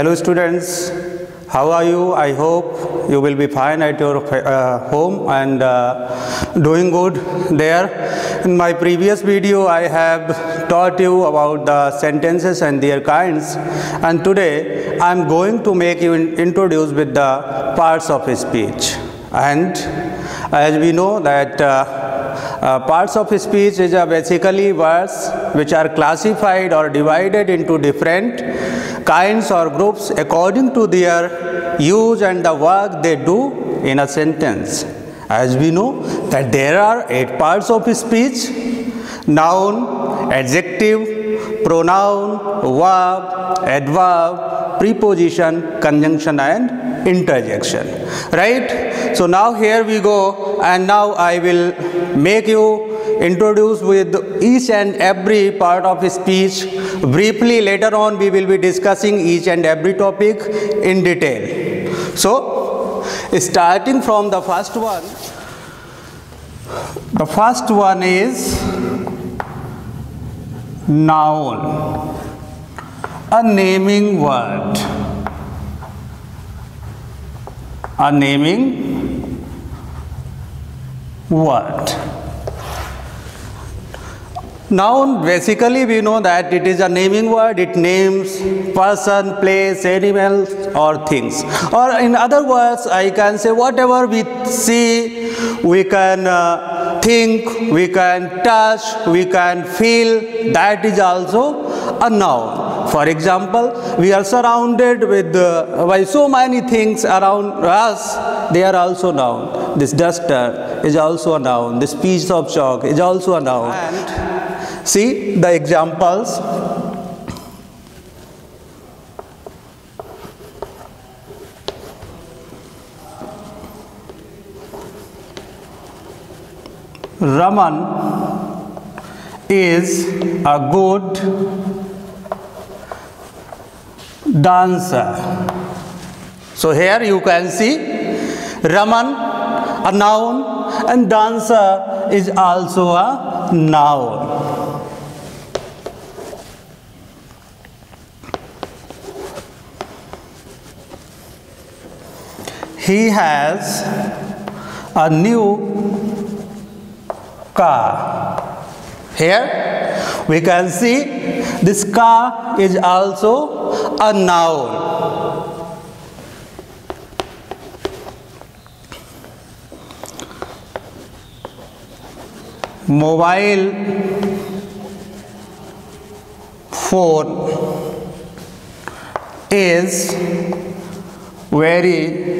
Hello students, how are you? I hope you will be fine at your home and doing good there. In my previous video I have taught you about the sentences and their kinds, and today I am going to make you introduce with the parts of speech. And as we know that parts of speech is basically words which are classified or divided into different kinds or groups according to their use and the work they do in a sentence. As we know that there are 8 parts of speech: noun, adjective, pronoun, verb, adverb, preposition, conjunction and interjection. Right? So now here we go, and now I will make you introduce with each and every part of speech briefly. Later on we will be discussing each and every topic in detail. So starting from the first one. The first one is noun, a naming word. A naming word. Noun, basically we know that it is a naming word. It names person, place, animals or things. Or in other words, I can say whatever we see, we can think, we can touch, we can feel, that is also a noun. For example, we are surrounded with by so many things around us, they are also noun. This duster is also a noun. This piece of chalk is also a noun. And see the examples. Raman is a good dancer. So here you can see Raman, a noun, and dancer is also a noun. He has a new car. Here we can see this car is also a noun. Mobile phone is very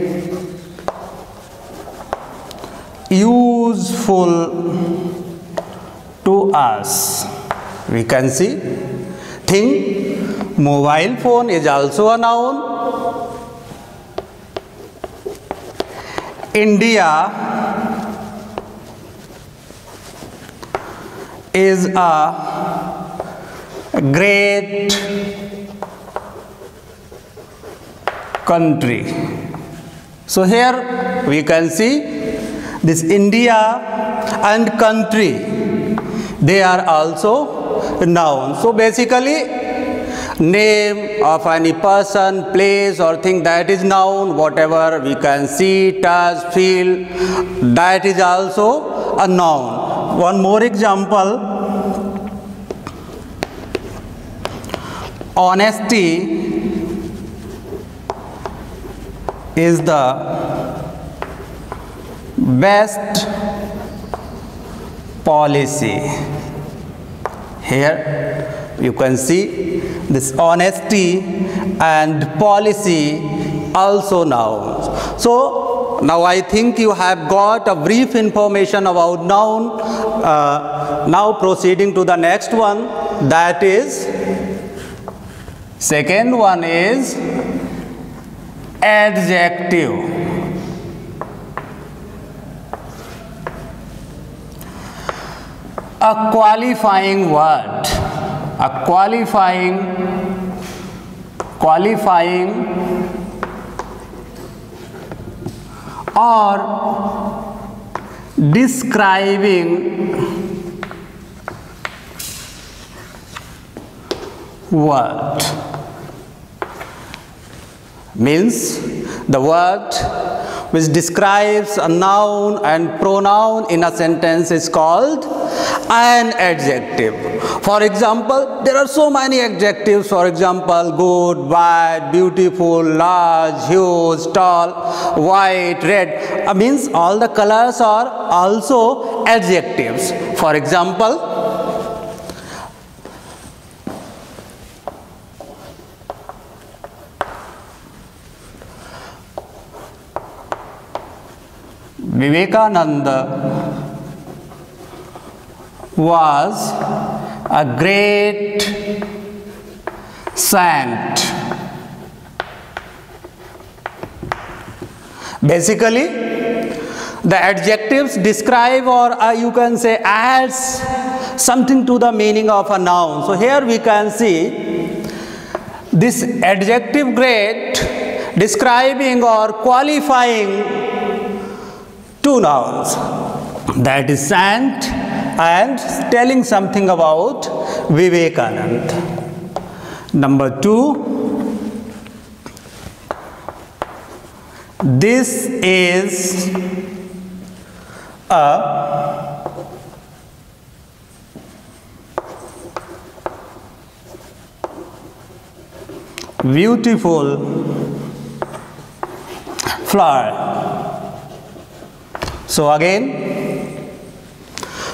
useful to us. We can see thing, mobile phone is also a noun. India is a great country. So here we can see this India and country, they are also nouns. So basically name of any person, place or thing, that is noun. Whatever we can see, touch, feel, that is also a noun. One more example. Honesty is the best policy. Here you can see this honesty and policy also nouns. So now I think you have got a brief information about noun. Now proceeding to the next one, that is second one is adjective. A qualifying word, a qualifying or describing word. means the word which describes a noun and pronoun in a sentence is called an adjective. For example, there are so many adjectives. For example, good, bad, beautiful, large, huge, tall, white, red. Means all the colors are also adjectives. For example, Vivekananda was a great saint. Basically, the adjectives describe or you can say adds something to the meaning of a noun. So here we can see this adjective great describing or qualifying two nouns, that is saint and telling something about Vivekananda. Number 2, this is a beautiful flower. So again,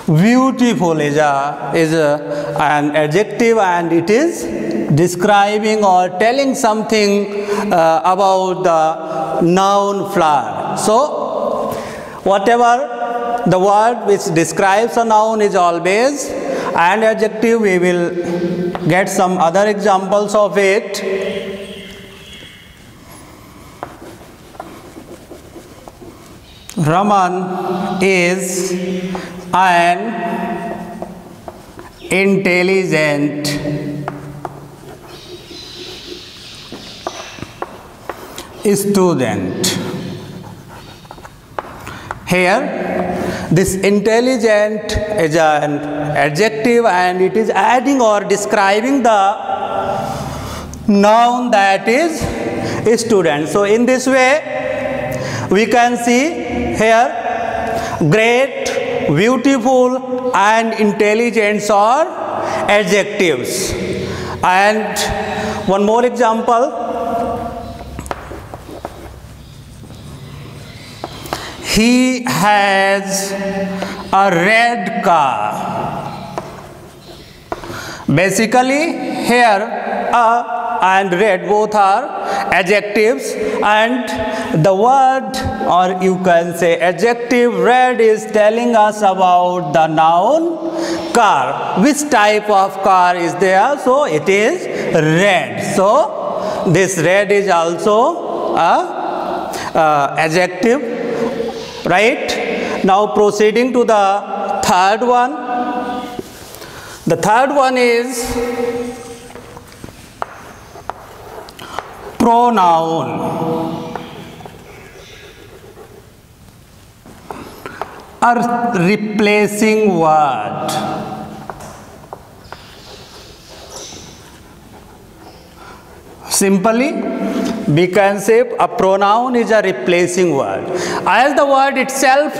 beautiful is an adjective and it is describing or telling something about the noun flower. So whatever the word which describes a noun is always an adjective. We will get some other examples of it. Raman is an intelligent student. Here, this intelligent is an adjective and it is adding or describing the noun that is student. So in this way, we can see here great, beautiful and intelligent are adjectives. And one more example, he has a red car. Basically here and red both are adjectives, and the word or you can say adjective red is telling us about the noun car. Which type of car is there? So it is red. So this red is also a adjective, right? Now proceeding to the third one. The third one is pronoun, a replacing word. Simply, we can say a pronoun is a replacing word, as the word itself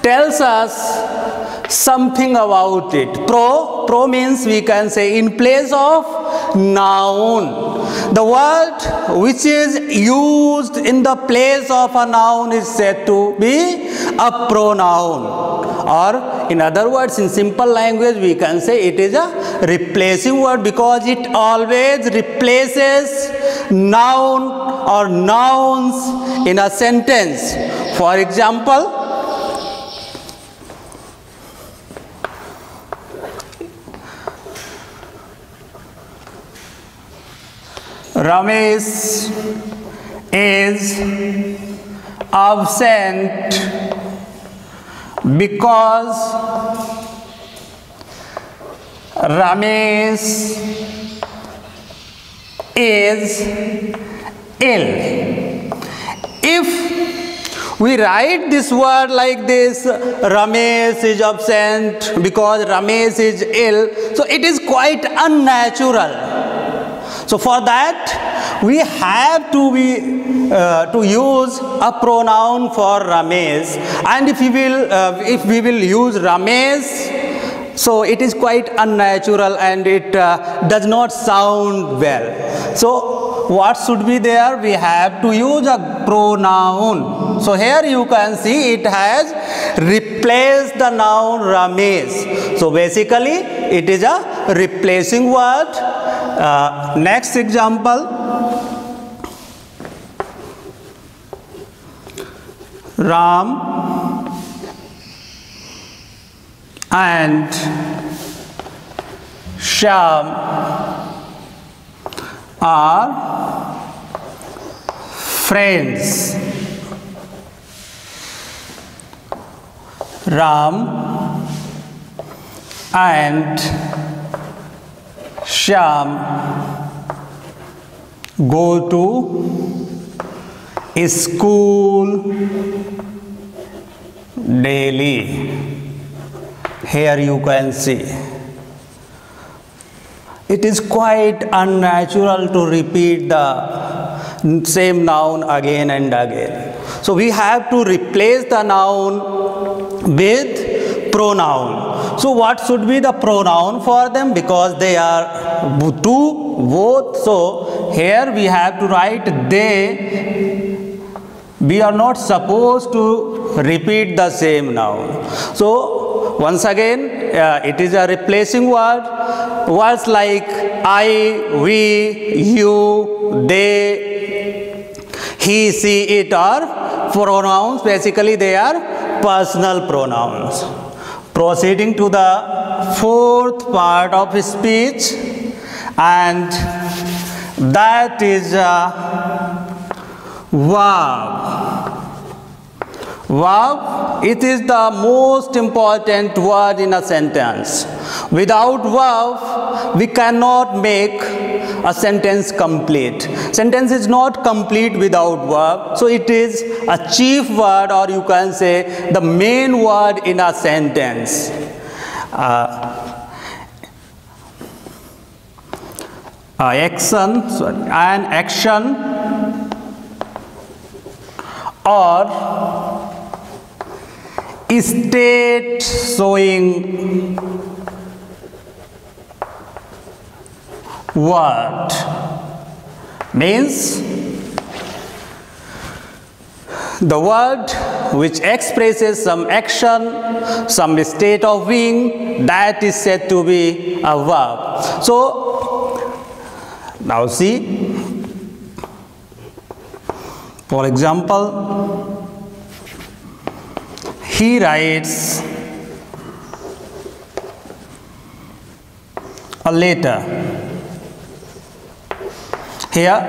tells us something about it. Pro means we can say in place of noun. The word which is used in the place of a noun is said to be a pronoun. Or in other words, in simple language, we can say it is a replacing word because it always replaces noun or nouns in a sentence. For example, Ramesh is absent because Ramesh is ill. If we write this word like this, Ramesh is absent because Ramesh is ill, so it is quite unnatural. So for that, we have to use a pronoun for Ramesh, and if we will use Ramesh, so it is quite unnatural and it does not sound well. So what should be there? We have to use a pronoun. So here you can see it has replaced the noun Ramesh. So basically it is a replacing word. Next example, Ram and Shyam are friends. Ram and Shyam go to school daily. Here you can see it is quite unnatural to repeat the same noun again and again. So we have to replace the noun with pronoun. So what should be the pronoun for them? Because they are two, both. So here we have to write they. We are not supposed to repeat the same noun. So once again, it is a replacing word. Words like I, we, you, they, he, she, it are pronouns. Basically they are personal pronouns. Proceeding to the fourth part of speech, and that is verb. Verb, it is the most important word in a sentence. Without verb, we cannot make a sentence complete. Sentence is not complete without verb. So it is a chief word, or you can say the main word in a sentence. An action or state showing word means the word which expresses some action, some state of being, that is said to be a verb. So now see, for example, he writes a letter. Here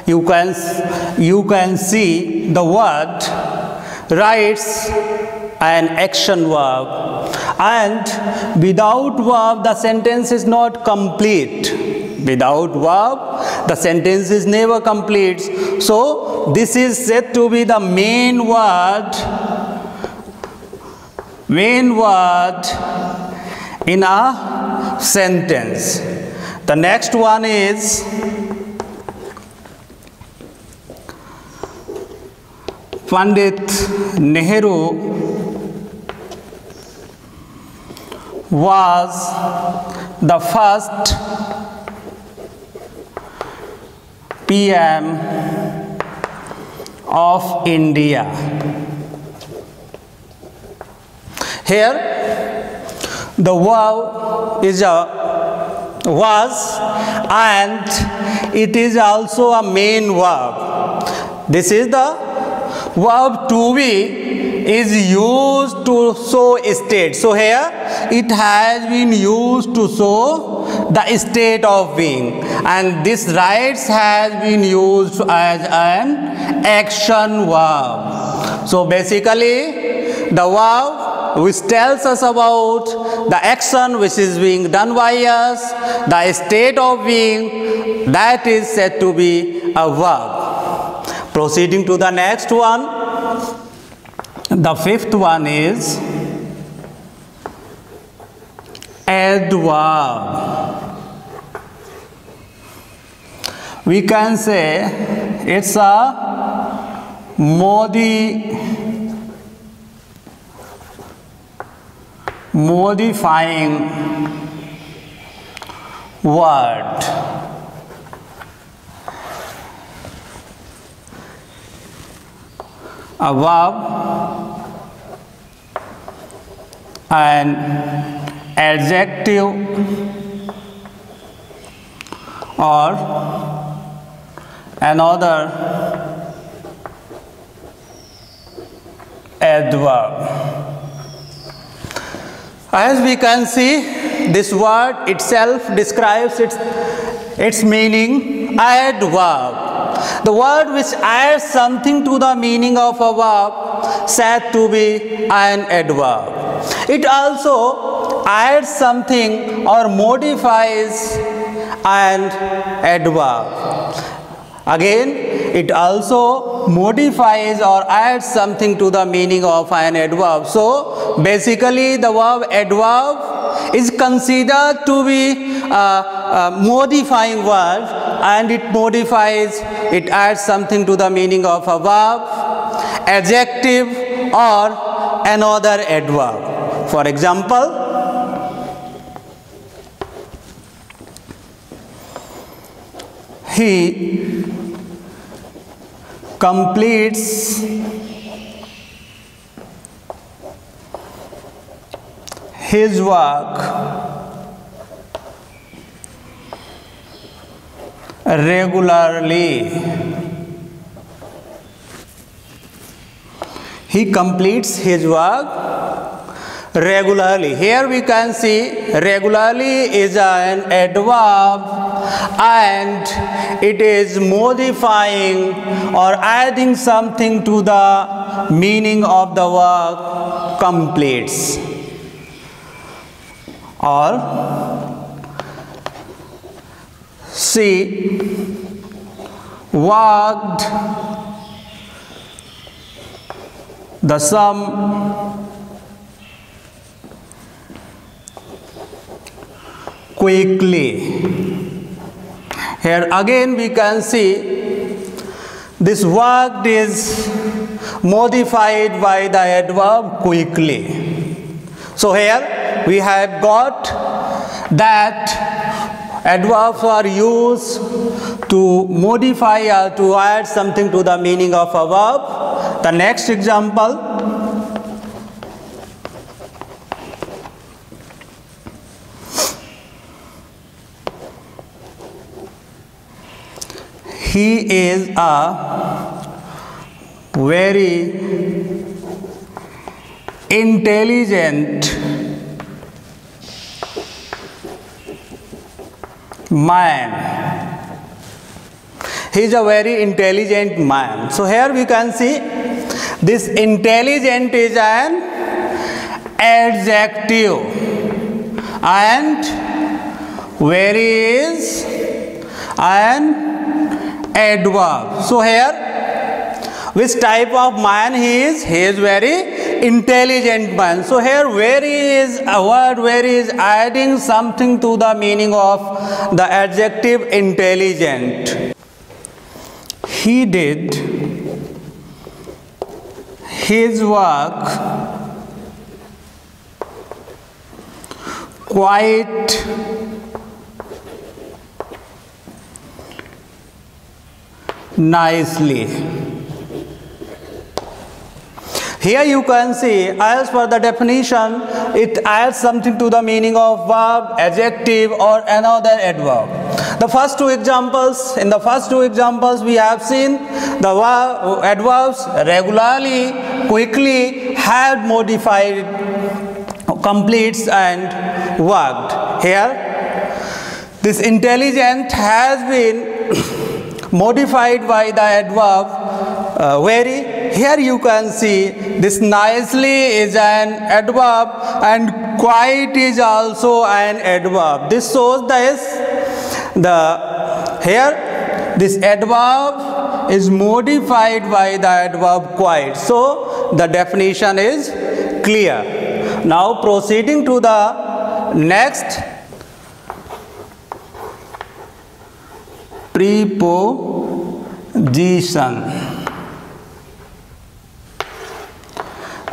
you can see the word writes an action verb, and without verb the sentence is not complete. Without verb the sentence is never complete. So this is said to be the main word in a sentence. The next one is Pandit Nehru was the first PM of India. Here the verb is was, and it is also a main verb. This is the verb to be is used to show state. So here it has been used to show the state of being, and this writes has been used as an action verb. So basically the verb which tells us about the action which is being done by us, the state of being, that is said to be a verb. Proceeding to the next one, the fifth one is adverb. we can say it's a modifying word. A verb, an adjective, or another adverb. As we can see, this word itself describes its meaning, adverb. The word which adds something to the meaning of a verb said to be an adverb. It also adds something or modifies an adverb. Again, it also modifies or adds something to the meaning of an adverb. So basically the verb adverb is considered to be a modifying word, and it adds something to the meaning of a verb, adjective, or another adverb. For example, he completes his work regularly. He completes his work regularly. Here we can see regularly is an adverb, and it is modifying or adding something to the meaning of the verb completes. Or she worked the sum quickly. Here again we can see this worked is modified by the adverb quickly. So here we have got that adverbs are used to modify or to add something to the meaning of a verb. The next example, he is a very intelligent man. He is a very intelligent man. So here we can see this intelligent is an adjective and very is an adverb. So here which type of man he is? He is very intelligent man. So here very is a word, very is adding something to the meaning of the adjective intelligent. He did his work quite nicely. Here you can see, as per the definition, it adds something to the meaning of verb, adjective, or another adverb. In the first two examples we have seen the adverbs regularly, quickly, had modified, completes, and worked. Here this intelligent has been modified by the adverb very. Here you can see this nicely is an adverb and quite is also an adverb. This shows this this adverb is modified by the adverb quite. So the definition is clear. Now proceeding to the next preposition,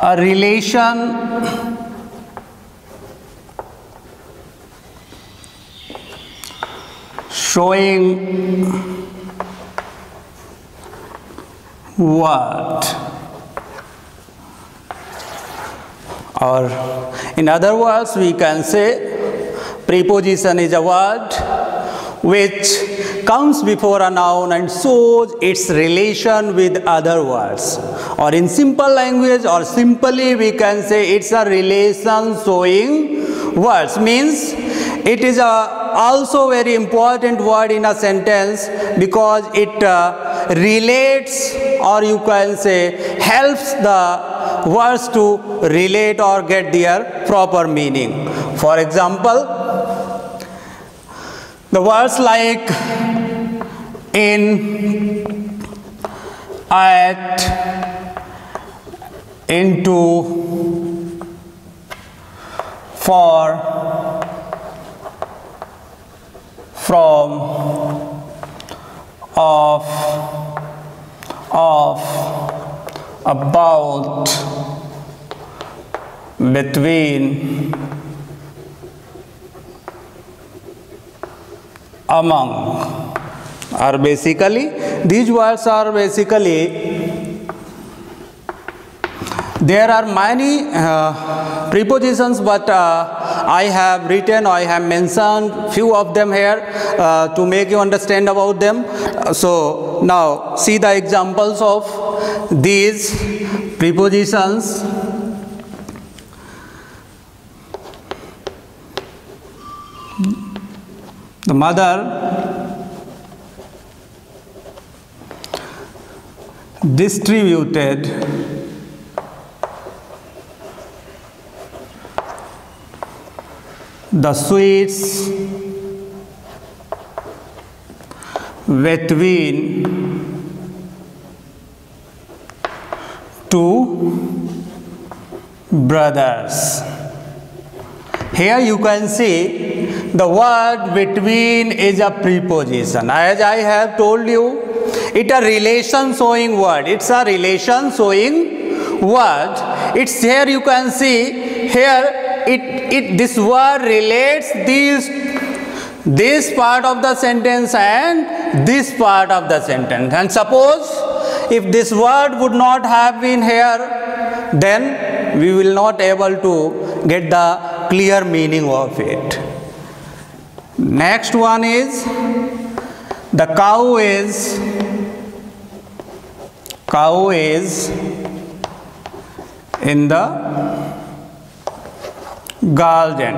a relation showing word, or in other words we can say preposition is a word which comes before a noun and shows its relation with other words, or in simple language or simply we can say it's a relation showing words. Means it is also very important word in a sentence because it relates, or you can say helps the words to relate or get their proper meaning. For example, the words like in, at, into, for, from, of, about, between, among, are basically, these words are basically, there are many prepositions, but I have written, I have mentioned few of them here to make you understand about them. So now see the examples of these prepositions. The mother distributed the sweets between two brothers. Here you can see the word between is a preposition. As I have told you, it's a relation showing word. It's a relation showing word. It's here you can see here this word relates this part of the sentence and this part of the sentence. And suppose if this word would not have been here, then we will not able to get the clear meaning of it. Next one is the cow is in the garden.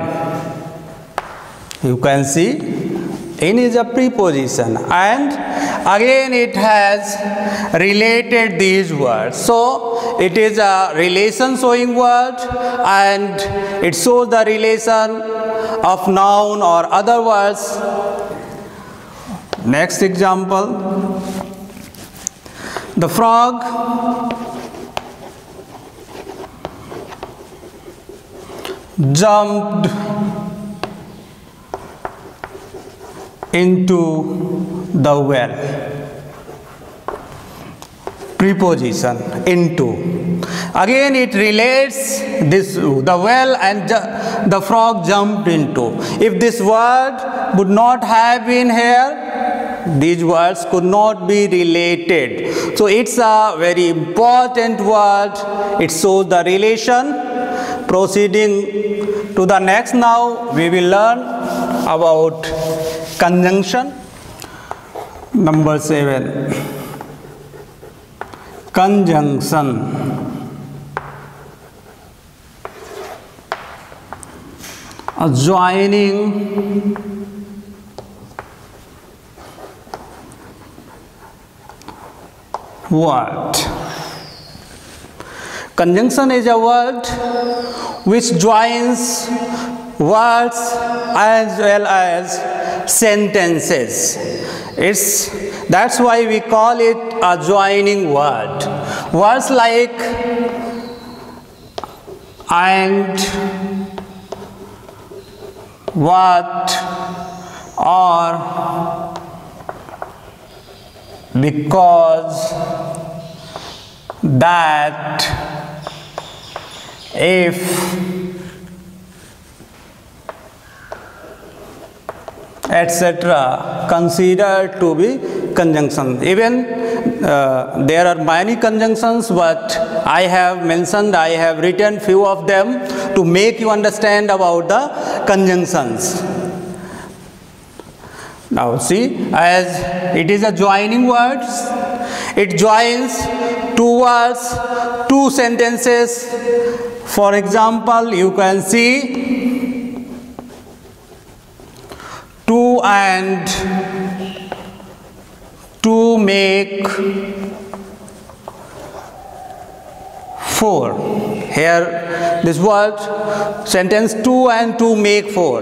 You can see in is a preposition and again it has related these words. So it is a relation showing word and it shows the relation of noun or other words. Next example, the frog jumped into the well. Preposition into. Again it relates this the well and the frog jumped into. If this word would not have been here, these words could not be related. So it's a very important word. It shows the relation. Proceeding to the next, now we will learn about conjunction. Number 7, conjunction. A joining word. Conjunction is a word which joins words as well as sentences. That's why we call it a joining word. Words like and, what, or, because that, if, etc. considered to be conjunctions. Even there are many conjunctions, but I have written few of them to make you understand about the conjunctions. Now see, as it is a joining words, it joins two words, two sentences. For example, you can see two and two make four. Here this word sentence two and two make four.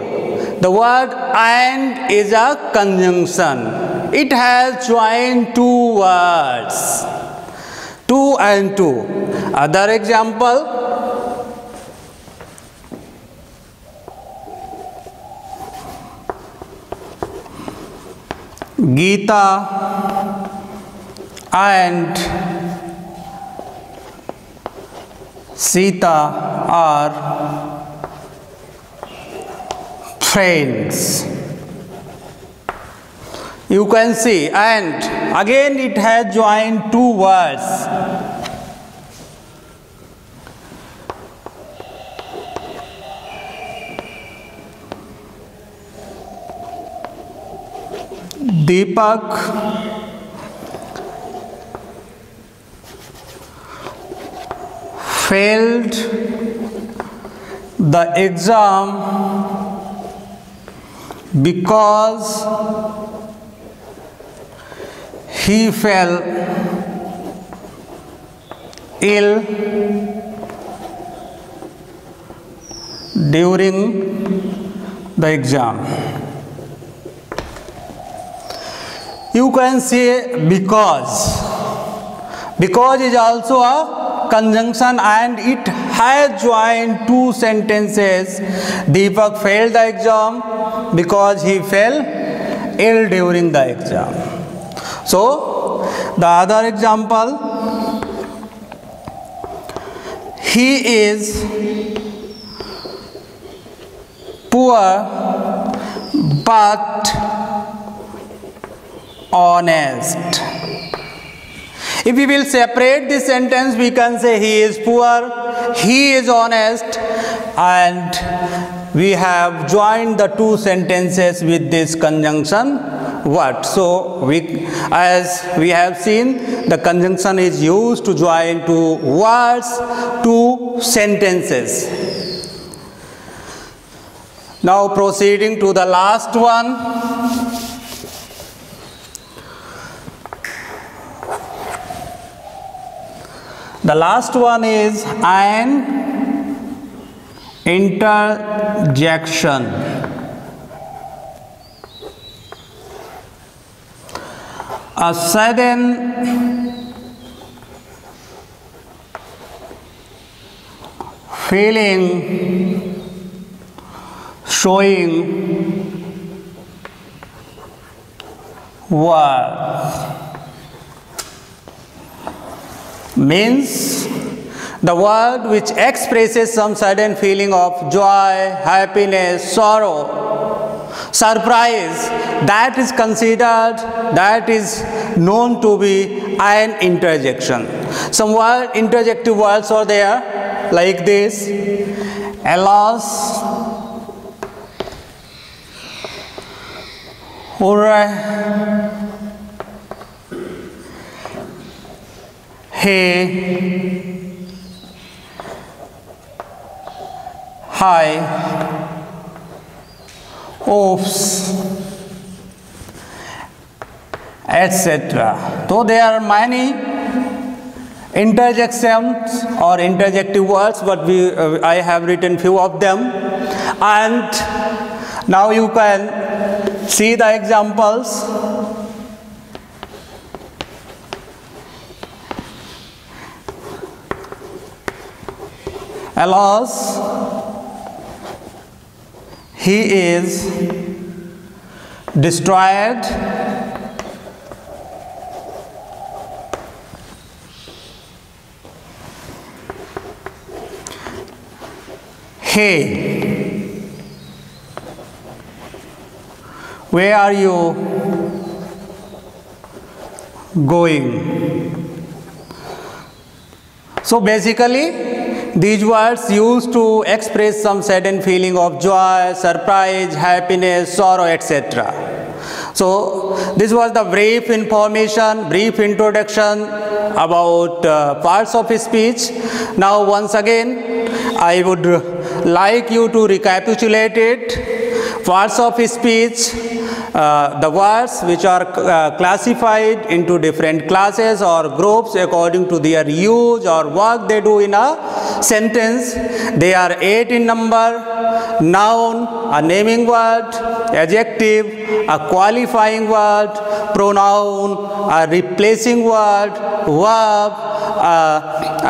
The word and is a conjunction. It has joined two words, two and two. Other example, Gita and Sita are friends. You can see, and again it has joined two words. Deepak failed the exam because he fell ill during the exam. You can say because. Because is also a conjunction and it has joined two sentences. Deepak failed the exam because he fell ill during the exam. So, the other example, he is poor but honest. If we will separate this sentence, we can say he is poor, he is honest, and we have joined the two sentences with this conjunction word. So, as we have seen, the conjunction is used to join two words, two sentences. Now proceeding to the last one. The last one is an interjection. A sudden feeling showing what means the word which expresses some sudden feeling of joy, happiness, sorrow, surprise, that is considered, that is known to be an interjection. Some interjective words are there like this: alas, hooray, hey, hi, oops, etc. So there are many interjections or interjective words, but I have written few of them, and now you can see the examples. Alas, he is destroyed Hey, where are you going? So basically, these words used to express some certain feeling of joy, surprise, happiness, sorrow, etc. So this was the brief information, brief introduction about parts of speech. Now once again, I would like you to recapitulate it. Parts of speech, the words which are classified into different classes or groups according to their use or work they do in a sentence. They are 8 in number: noun, a naming word; adjective, a qualifying word; pronoun, a replacing word; verb,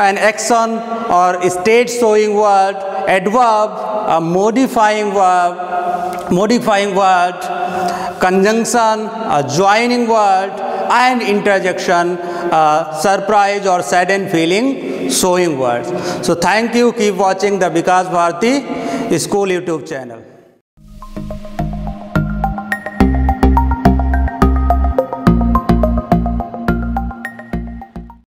an action or state showing word; adverb, a modifying word; conjunction, a joining word; and interjection, surprise or sudden feeling showing words. So thank you. Keep watching the Vikas Bharati School YouTube channel.